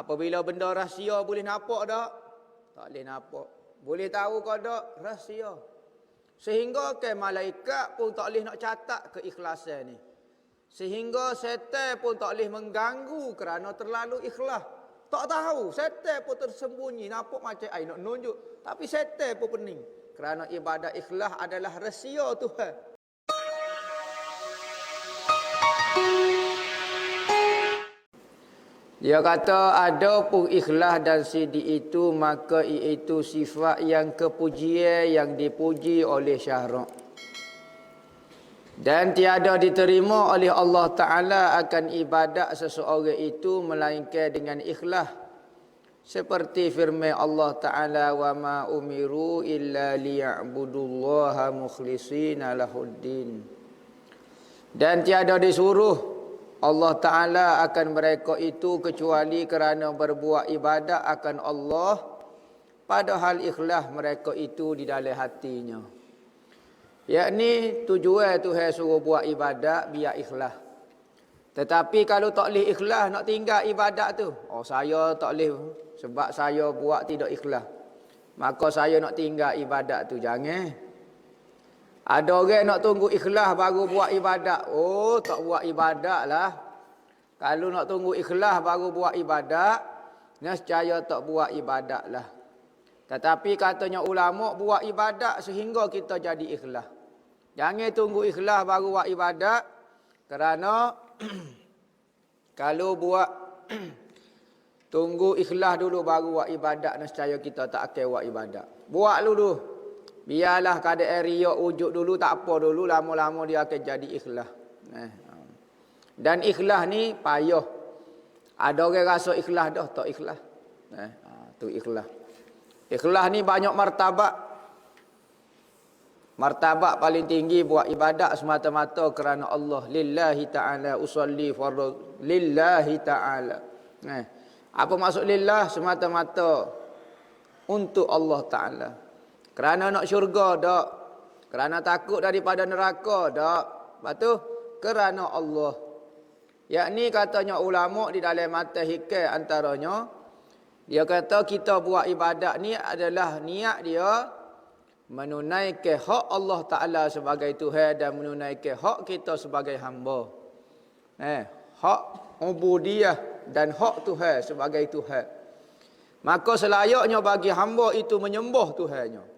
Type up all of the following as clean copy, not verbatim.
Apabila benda rahsia boleh nampak tak? Tak boleh nampak. Boleh tahu ke tak? Rahsia. Sehingga ke malaikat pun tak boleh nak catat keikhlasan ni. Sehingga setan pun tak boleh mengganggu kerana terlalu ikhlas. Tak tahu, setan pun tersembunyi, nampak macam ai nak nunjuk, tapi setan pun pening. Kerana ibadat ikhlas adalah rahsia Tuhan. Dia kata ada pun ikhlas dan sidik itu, maka iaitu sifat yang kepujian yang dipuji oleh syarak. Dan tiada diterima oleh Allah Ta'ala akan ibadat seseorang itu melainkan dengan ikhlas. Seperti firman Allah Ta'ala, wa ma umiru illa liya'budullaha mukhlishina lahuddin. Dan tiada disuruh Allah Ta'ala akan mereka itu kecuali kerana berbuat ibadat akan Allah, padahal ikhlas mereka itu di dalam hatinya. Yakni tujuan Tuhan suruh buat ibadat biar ikhlas. Tetapi kalau tak boleh ikhlas nak tinggal ibadat tu, saya tak boleh sebab saya buat tidak ikhlas, maka saya nak tinggal ibadat tu, jangan. Ada orang nak tunggu ikhlas baru buat ibadat. Tak buat ibadat lah. Kalau nak tunggu ikhlas baru buat ibadat, nescaya tak buat ibadat lah. Tetapi katanya ulama, buat ibadat sehingga kita jadi ikhlas. Jangan tunggu ikhlas baru buat ibadat. Kerana kalau buat tunggu ikhlas dulu baru buat ibadat, nescaya kita tak akan buat ibadat. Buat dulu. Biarlah keadaan riak wujud dulu, tak apa dulu, lama-lama dia akan jadi ikhlas. Dan ikhlas ni payah. Ada orang rasa ikhlas dah, tak ikhlas. Tu ikhlas. Ikhlas ni banyak martabat. Martabat paling tinggi buat ibadat semata-mata kerana Allah. Lillahi ta'ala usalli fardu. Lillahi ta'ala. Apa maksud lillah? Semata-mata untuk Allah Ta'ala. Kerana nak syurga tak? Kerana takut daripada neraka tak? Lepas tu, kerana Allah. Yakni katanya ulama di dalam mata hikam antaranya, dia kata kita buat ibadat ni adalah niat dia menunaikan hak Allah Ta'ala sebagai Tuhan dan menunaikan hak kita sebagai hamba. Hak ubudiyah dan hak Tuhan sebagai Tuhan. Maka selayaknya bagi hamba itu menyembah Tuhannya.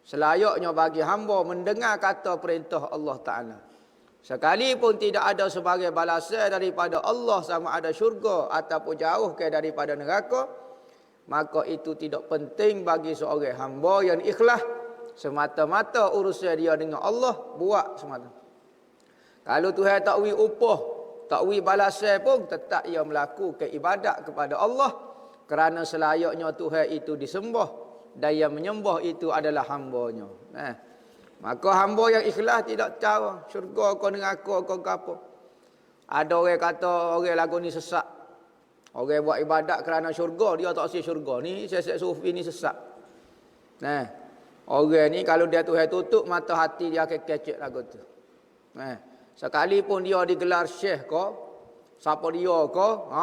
Selayaknya bagi hamba mendengar kata perintah Allah Ta'ala. Sekalipun tidak ada sebagai balasan daripada Allah sama ada syurga ataupun jauh ke daripada neraka, maka itu tidak penting bagi seorang hamba yang ikhlas. Semata-mata urusan dia dengan Allah, buat semata. Kalau Tuhan tak wi upah, tak wi balasan pun, tetap ia melakukan ibadat kepada Allah. Kerana selayaknya Tuhan itu disembah. Dan yang menyembah itu adalah hambanya. Maka hamba yang ikhlas tidak cara syurga kau neraka kau ke apa. Ada orang kata orang lagu ni sesat. Orang buat ibadat kerana syurga, dia tak si syurga. Ni sesat sufi ni sesat. Orang ni kalau dia Tuhan tutup mata hati, dia akan kecek lagu tu. Sekalipun dia digelar syekh ko, siapa dia ko,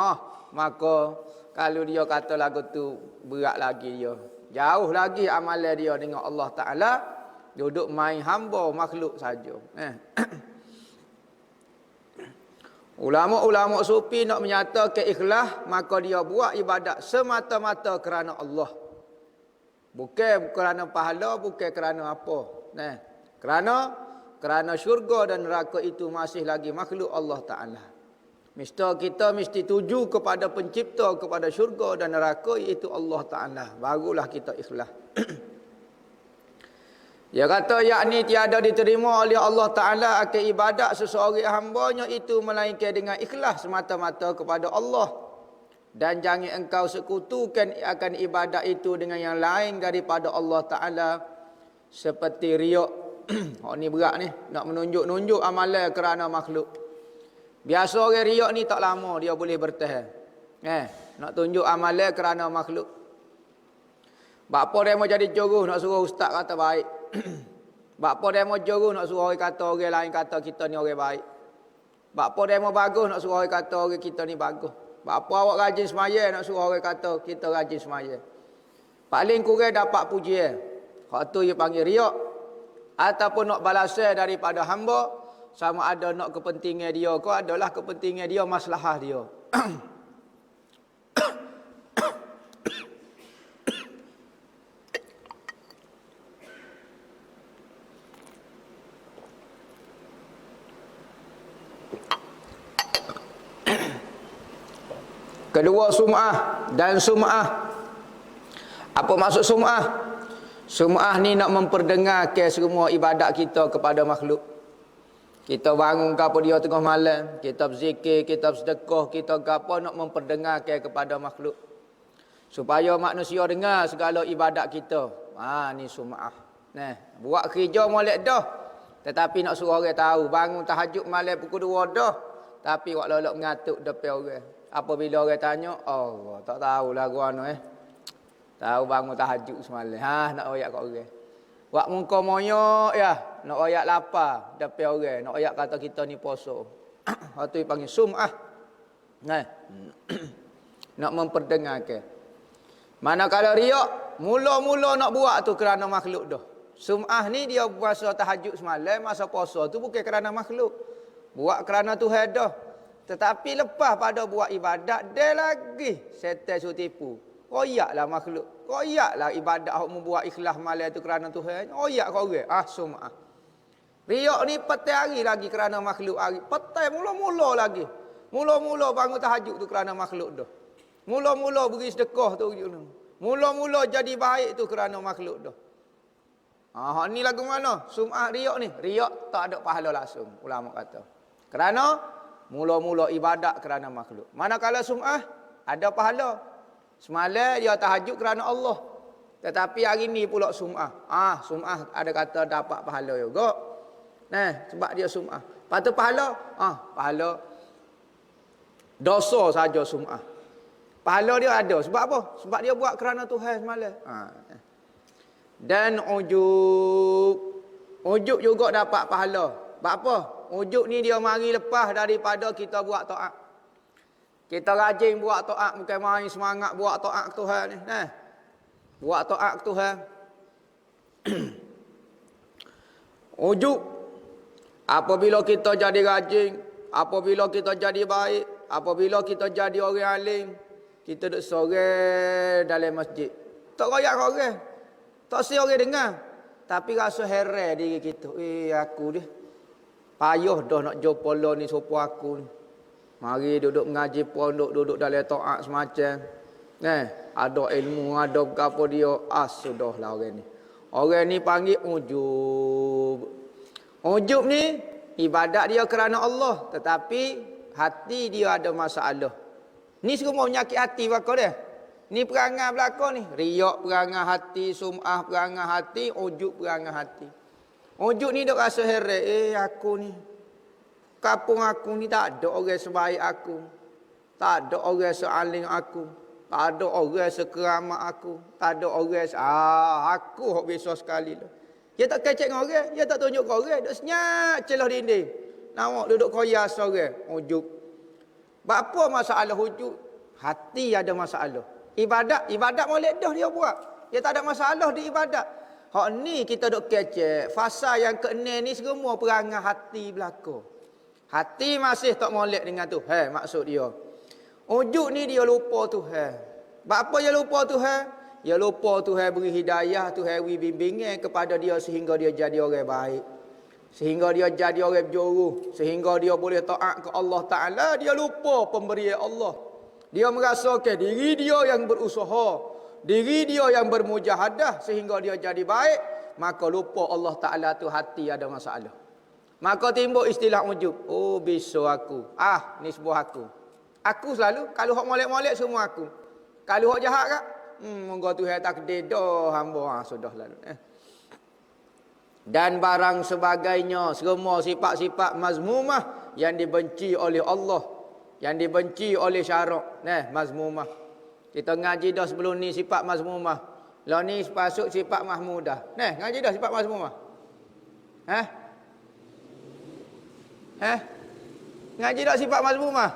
maka kalau dia kata lagu tu berat lagi dia. Jauh lagi amalan dia dengan Allah Ta'ala, duduk main hamba makhluk saja. Ulama-ulama sufi nak menyatakan ikhlas, maka dia buat ibadat semata-mata kerana Allah. Bukan kerana pahala, bukan kerana apa. Kerana syurga dan neraka itu masih lagi makhluk Allah Ta'ala. Kita mesti tuju kepada pencipta, kepada syurga dan neraka, iaitu Allah Ta'ala. Barulah kita ikhlas. Dia kata yakni tiada diterima oleh Allah Ta'ala akan ibadat seseorang hambanya itu melainkan dengan ikhlas semata-mata kepada Allah. Dan jangan engkau sekutukan akan ibadat itu dengan yang lain daripada Allah Ta'ala. Seperti riak. Ni berat ni. Nak menunjuk-nunjuk amalan kerana makhluk. Biasa orang riak ni tak lama dia boleh bertahan. Nak tunjuk amalan kerana makhluk. Bapa dia mau jadi juru nak suruh ustaz kata baik. Bapa dia mau juru nak suruh orang kata orang lain kata kita ni orang baik. Bapa dia mau bagus nak suruh orang kata orang kita ni bagus. Apa awak rajin semaya nak suruh orang kata kita rajin semaya. Paling kurang dapat pujian. Hak tu dia panggil riak. Ataupun nak balasan daripada hamba, sama ada nak kepentingan dia ke adalah kepentingan dia, maslahah dia. Kedua, sum'ah dan sum'ah. Apa maksud sum'ah? Sum'ah ni nak memperdengarkan semua ibadat kita kepada makhluk. Kita bangun ke apa dia tengah malam, kita berzikir, kita bersedekah, kita ke apa nak memperdengarkan kepada makhluk. Supaya manusia dengar segala ibadat kita. Ni sum'ah. Nah, buat kerja molek dah. Tetapi nak suruh orang tahu, bangun tahajud malam pukul 2 dah. Tapi wak lolok ngatuk depan orang. Apabila orang tanya, Allah, tak tahulah gua tahu bangun tahajud semalam. Nak oyak kat orang. Wak muka moyok ya, nak oyak lapar depan orang, nak oyak kata kita ni poso. Hak tu dipanggil sum'ah. Nak memperdengarkan. Manakala riak, mula-mula nak buat tu kerana makhluk dah. Sum'ah ni dia puasa tahajud semalam, masa puasa tu bukan kerana makhluk. Buat kerana Tuhan dah. Tetapi lepas pada buat ibadat, dia lagi setan suruh tipu. Royaklah makhluk. Royaklah ibadat yang membuat ikhlas malam tu kerana Tuhan. Royak kau orang. Sum'ah. Riak ni petai hari lagi kerana makhluk hari. Petai mula-mula lagi. Mula-mula bangun tahajud tu kerana makhluk dah. Mula-mula beri sedekah tu. Mula-mula jadi baik tu kerana makhluk dah. Ni lagu mana? Sum'ah riak ni. Riak tak ada pahala langsung. Ulama kata. Kerana mula-mula ibadat kerana makhluk. Manakala sum'ah ada pahala. Semalam dia tahajud kerana Allah. Tetapi hari ni pula sum'ah. Sum'ah ada kata dapat pahala juga. Sebab dia sum'ah. Lepas tu pahala? Pahala dosa saja sum'ah. Pahala dia ada. Sebab apa? Sebab dia buat kerana Tuhan semalam. Dan ujub. Ujub juga dapat pahala. Sebab apa? Ujub ni dia mari lepas daripada kita buat taat. Kita rajin buat taat, bukan main semangat buat taat ke Tuhan ni. Buat taat ke Tuhan. Ujub. Apabila kita jadi rajin, apabila kita jadi baik, apabila kita jadi orang alim, kita duduk sorang dalam masjid. Tak royak orang. Tak si orang dengar. Tapi rasa heran diri kita. Aku dia. Payah dah nak jumpa lah ni sopo aku ni. Mari duduk mengaji pondok, duduk dalam taat semacam. Ada ilmu, ada apa dia. Sudahlah orang ni. Orang ni panggil ujub. Ujub ni ibadat dia kerana Allah. Tetapi hati dia ada masalah. Ni semua penyakit hati belakang dia. Ni perangai belakang ni. Riak perangai hati, sum'ah perangai hati, ujub perangai hati. Ujub ni duk rasa heran. Aku ni. Kampung aku ni tak ada orang sebaik aku. Tak ada orang sealim aku. Tak ada orang sekeramat aku. Tak ada orang aku hok biasa sekali lah. Dia tak kecek dengan orang, dia tak tunjuk ke orang, duk senyap celah dinding. Nawak duduk koyas orang, ujub. Apa masalah ujub? Hati ada masalah. Ibadat molek dah dia buat. Dia tak ada masalah di ibadat. Hak ni kita duk kecek. Fasa yang ke-6 ni semua perangai hati belaka. Hati masih tak molek dengan Tuhan, maksud dia. Ujub ni dia lupa Tuhan. Apa dia lupa Tuhan? Dia lupa Tuhan beri hidayah, Tuhan beri bimbingan kepada dia sehingga dia jadi orang baik. Sehingga dia jadi orang berjuru. Sehingga dia boleh taat ke Allah Ta'ala. Dia lupa pemberian Allah. Dia merasakan diri dia yang berusaha. Diri dia yang bermujahadah sehingga dia jadi baik. Maka lupa Allah Ta'ala tu hati ada masalah. Maka timbul istilah ujub. Bisa aku. Ni sebuah aku. Aku selalu. Kalau hak molek-molek semua aku. Kalau hak jahat kak. Moga Tuhan takdir dah hamba. Sudah lalu. Dan barang sebagainya. Semua sifat-sifat mazmumah. Yang dibenci oleh Allah. Yang dibenci oleh syarak. Mazmumah. Kita ngaji dah sebelum ni sifat mazmumah. Lah ni sepasuk sifat mahmudah. Ngaji dah sifat mazmumah. Ngaji dah sifat mazmumah.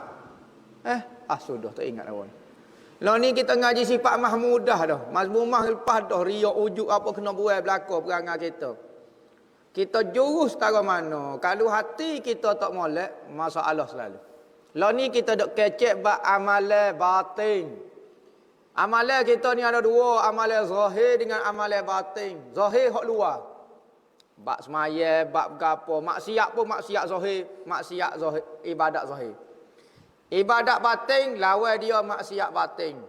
Sudah tak ingat lawan. Lah ni kita ngaji sifat mahmudah dah. Mazmumah lepas dah riak ujuk apa kena buat belaka perangai kita. Kita jurus tara mana. Kalau hati kita tak molek, masalah selalu. Lah ni kita dok kecek bab amalan batin. Amalan kita ni ada dua, amalan zahir dengan amalan batin. Zahir hak luar. Bab semaya, bab gapo, maksiat pun maksiat zahir, maksiat zahir, ibadat zahir. Ibadat batin lawan dia maksiat batin.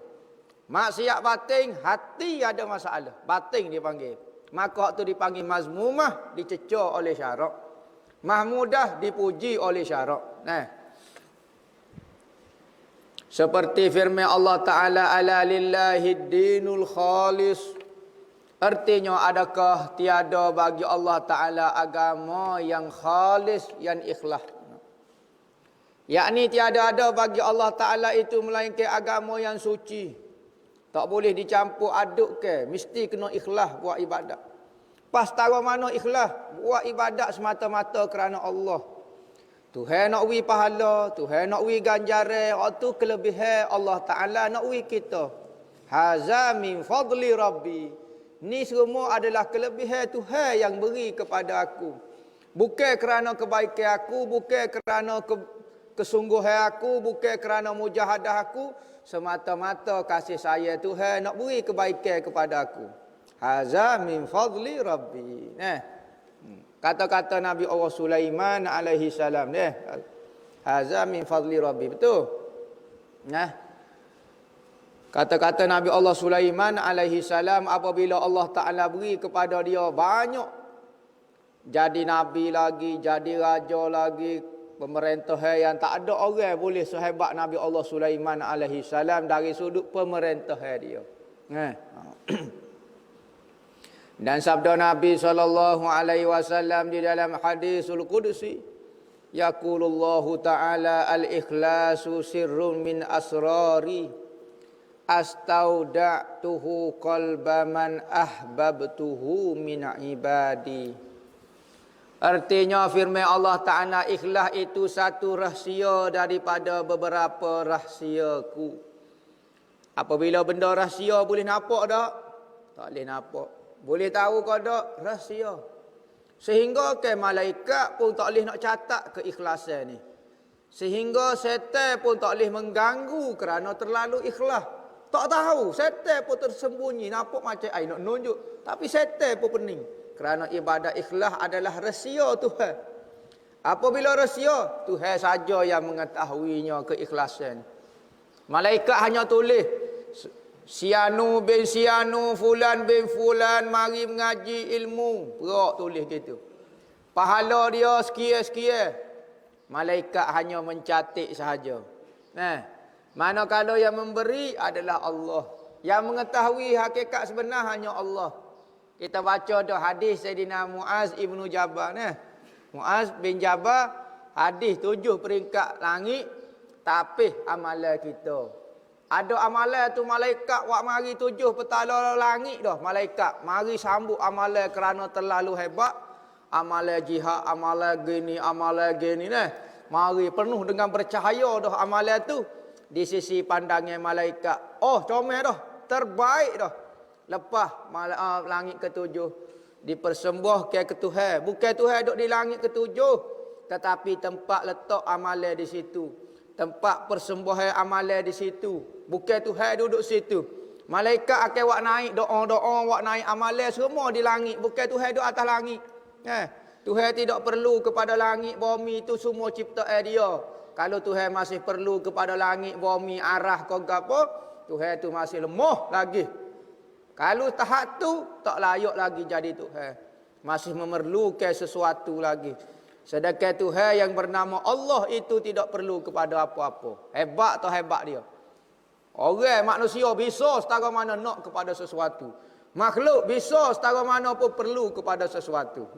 Maksiat batin hati ada masalah. Batin dia panggil. Maka waktu dipanggil mazmumah dicecah oleh syarak. Mahmudah dipuji oleh syarak. Seperti firman Allah Ta'ala ala lillahi dinul khalis. Artinya adakah tiada bagi Allah Ta'ala agama yang khalis, yang ikhlas. Yakni tiada ada bagi Allah Ta'ala itu melainkan agama yang suci. Tak boleh dicampur aduk ke. Mesti kena ikhlas buat ibadat. Pas tahu mana ikhlas buat ibadat semata-mata kerana Allah. Tuhan nak wi pahala, Tuhan nak wi ganjaran, waktu kelebihan Allah Ta'ala nak wi kita. Haza min fadli Rabbi. Ni semua adalah kelebihan Tuhan yang beri kepada aku. Bukan kerana kebaikan aku, bukan kerana kesungguhan aku, bukan kerana mujahadah aku, semata-mata kasih saya Tuhan nak beri kebaikan kepada aku. Haza min fadli Rabbi. Kata-kata Nabi Allah Sulaiman alaihi salam ni. Haza min fadli Rabbi. Betul? Kata-kata Nabi Allah Sulaiman alaihi salam apabila Allah Ta'ala beri kepada dia banyak. Jadi Nabi lagi, jadi raja lagi, pemerintah yang tak ada orang boleh sehebat Nabi Allah Sulaiman alaihi salam dari sudut pemerintah dia. Dan sabda Nabi SAW di dalam hadisul qudsi, yaqulullahu ta'ala al-ikhlasu sirrun min asrari astauda'tuhu qalba man ahbabtuhu min ibadi. Artinya firman Allah Ta'ala, ikhlas itu satu rahsia daripada beberapa rahsiaku. Apabila benda rahsia boleh nampak tak? Tak boleh nampak. Boleh tahu ke tak? Rahsia. Sehingga ke malaikat pun tak boleh nak catat keikhlasan ni. Sehingga setan pun tak boleh mengganggu kerana terlalu ikhlas. Tak tahu. Setan pun tersembunyi. Nampak macam nak nunjuk. Tapi setan pun pening. Kerana ibadat ikhlas adalah rahsia Tuhan. Apabila rahsia, Tuhan saja yang mengetahuinya keikhlasan. Malaikat hanya tulis, Sianu bin Sianu, Fulan bin Fulan, mari mengaji ilmu. Perak tulis gitu. Pahala dia sekian-sekian. Malaikat hanya mencatat sahaja. Manakala yang memberi adalah Allah. Yang mengetahui hakikat sebenar hanya Allah. Kita baca dah hadis Sayyidina Muaz ibnu Jabal. Muaz bin Jabal, hadis 7 peringkat langit, tapi amalan kita. Ada amalan tu malaikat wak mari 7 petala langit dah. Malaikat mari sambut amalan kerana terlalu hebat. Amalan jihad, amalan gini Mari penuh dengan bercahaya dah amalan tu. Di sisi pandangan malaikat, oh comel dah, terbaik dah. Lepas langit ke-7 dipersembahkan ke Tuhan. Bukan Tuhan duduk di langit ke-7, tetapi tempat letak amalan di situ. Tempat persembahan amalan di situ. Bukan Tuhan duduk situ. Malaikat akan wak naik doa-doa, wak naik amalan semua di langit. Bukan Tuhan duduk atas langit. Tuhan tidak perlu kepada langit, bumi itu semua ciptaan dia. Kalau Tuhan masih perlu kepada langit, bumi, arah ke apa, Tuhan itu masih lemah lagi. Kalau tahap tu tak layak lagi jadi Tuhan. Masih memerlukan sesuatu lagi. Sedangkan Tuhan yang bernama Allah itu tidak perlu kepada apa-apa. Hebat atau hebat dia. Orang manusia bisa setara mana nak kepada sesuatu. Makhluk bisa setara mana pun perlu kepada sesuatu.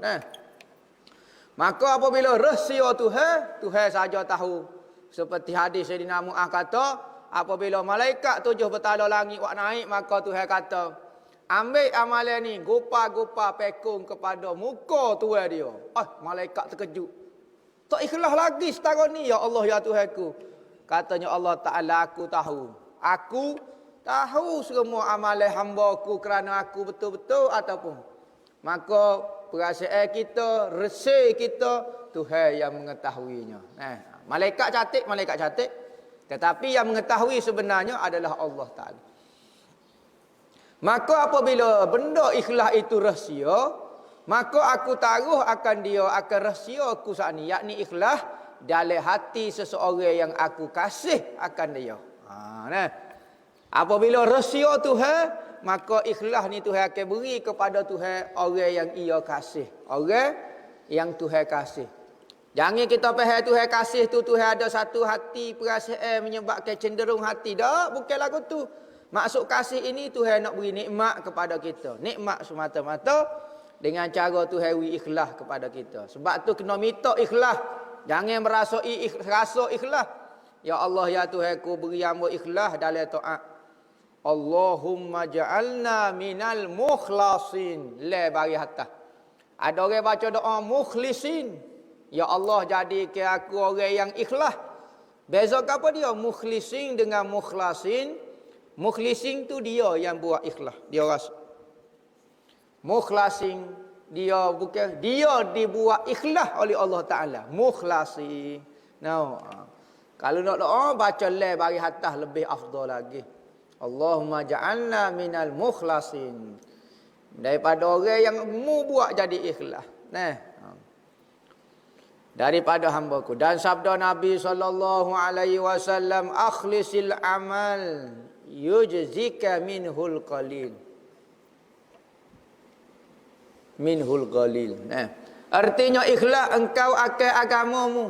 Maka apabila rahsia Tuhan, Tuhan saja tahu. Seperti hadis Sayyidina Mu'ah kata, apabila malaikat 7 bertala langit wak naik, maka Tuhan kata, ambil amalan ni, gupa-gupa pekung kepada muka Tuhan dia. Malaikat terkejut. Tak ikhlas lagi setara ni, ya Allah, ya Tuhanku. Katanya Allah Ta'ala, aku tahu. Aku tahu semua amalan hamba-Ku kerana aku betul-betul ataupun. Maka perasaan kita, rasa kita, Tuhan yang mengetahuinya. Malaikat catat. Tetapi yang mengetahui sebenarnya adalah Allah Ta'ala. Maka apabila benda ikhlas itu rahsia, maka aku taruh akan dia, akan rahsia aku saat ni, yakni ikhlas dalam hati seseorang yang aku kasih akan dia. Apabila rahsia Tuhan, maka ikhlas ni Tuhan akan beri kepada Tuhan orang yang ia kasih. Orang yang Tuhan kasih. Jangan kita faham Tuhan kasih tu Tuhan ada satu hati perasaan menyebabkan cenderung hati. Tak, bukan lagu tu. Maksud kasih ini Tuhan nak beri nikmat kepada kita. Nikmat semata-mata dengan cara Tuhan beri ikhlas kepada kita. Sebab tu kena minta ikhlas. Jangan merasai rasa ikhlas. Ya Allah ya Tuhan ku beri hamba ikhlas dalam taat. Allahumma ja'alna minal mukhlasin. Le bagi atas. Ada orang baca doa mukhlisin. Ya Allah jadikan aku orang yang ikhlas. Beza apa dia? Mukhlisin dengan mukhlasin. Mukhlisin tu dia yang buat ikhlas. Dia rasa. Mukhlasin dia bukan, dia dibuat ikhlas oleh Allah Ta'ala. Mukhlasin. Kalau nak doa baca le bagi atas lebih afdal lagi. Allahumma ja'alna minal mukhlasin. Daripada orang yang mu buat jadi ikhlas. Daripada hamba-Ku. Dan sabda Nabi SAW, akhlisil amal yujzika minhul qalil. Minhul qalil. Artinya ikhlas engkau akan agamamu.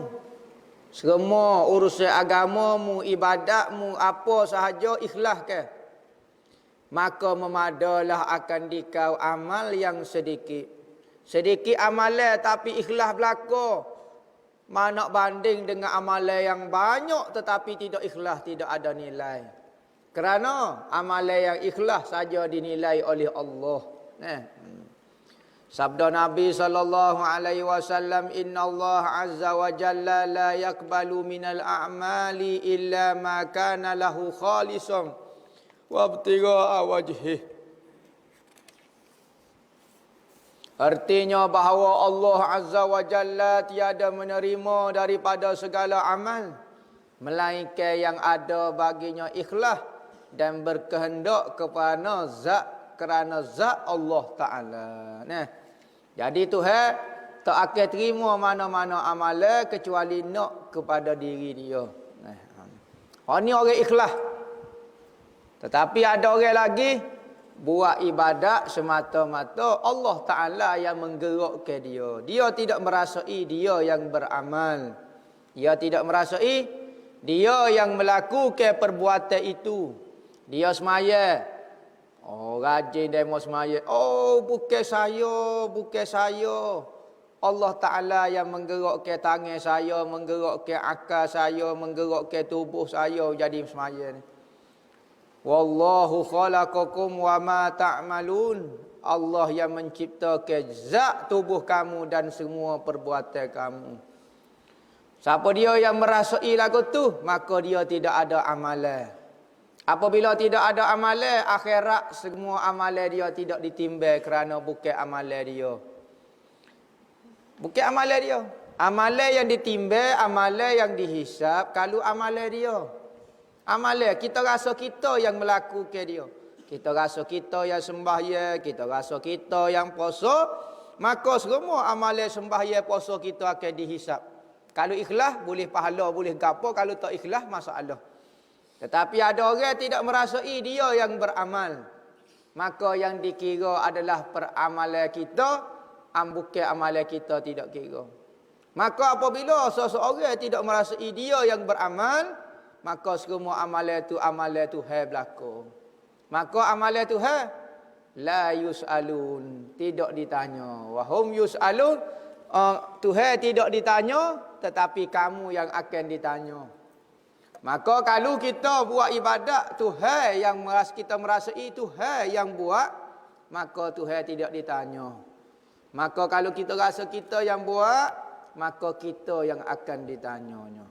Semua urusan agamamu, ibadatmu, apa sahaja ikhlas ke. Maka memadalah akan dikau amal yang sedikit. Sedikit amalan tapi ikhlas belaka. Mana banding dengan amalan yang banyak tetapi tidak ikhlas, tidak ada nilai. Kerana amalan yang ikhlas saja dinilai oleh Allah. Sabda Nabi SAW, Inna Allah Azza wa Jalla la yakbalu minal a'mali illa ma kana lahu khalisan wa ibtigha'a wajhih. Artinya bahawa Allah Azza wa Jalla tiada menerima daripada segala amal melainkan yang ada baginya ikhlas dan berkehendak kerana zat Allah Ta'ala. Jadi Tuhan tak akan terima mana-mana amalan kecuali nak kepada diri dia. Ini orang ikhlas. Tetapi ada orang lagi buat ibadat semata-mata Allah Ta'ala yang menggerakkan dia. Dia tidak merasai dia yang beramal. Dia tidak merasai dia yang melakukan perbuatan itu. Dia semaya. Oh, rajin demo semaya. Oh, bukan saya. Allah Ta'ala yang menggerakkan tangan saya, menggerakkan akal saya, menggerakkan tubuh saya jadi semaya ni. Wallahu khalaqakum wa ma ta'malun. Allah yang menciptakan zat tubuh kamu dan semua perbuatan kamu. Siapa dia yang merasai lagu tu, maka dia tidak ada amalan. Apabila tidak ada amalan, akhirat semua amalan dia tidak ditimbang kerana bukan amalan dia. Bukan amalan dia. Amalan yang ditimbang, amalan yang dihisap kalau amalan dia. Amalan kita rasa kita yang melakukan dia. Kita rasa kita yang sembahyang, kita rasa kita yang puasa, maka semua amalan sembahyang puasa kita akan dihisap. Kalau ikhlas boleh pahala, boleh gapo, kalau tak ikhlas masalah. Tetapi ada orang tidak merasai dia yang beramal. Maka yang dikira adalah peramalan kita, bukan amalan kita tidak kira. Maka apabila seseorang tidak merasai dia yang beramal, maka semua amalan Tuhan berlaku. Maka amalan Tuhan la yus'alun, tidak ditanya. Wa hum yus'alun, Tuhan tidak ditanya, tetapi kamu yang akan ditanya. Maka kalau kita buat ibadat Tuhan yang kita merasai Tuhan yang buat, maka Tuhan tidak ditanya. Maka kalau kita rasa kita yang buat, maka kita yang akan ditanyanya.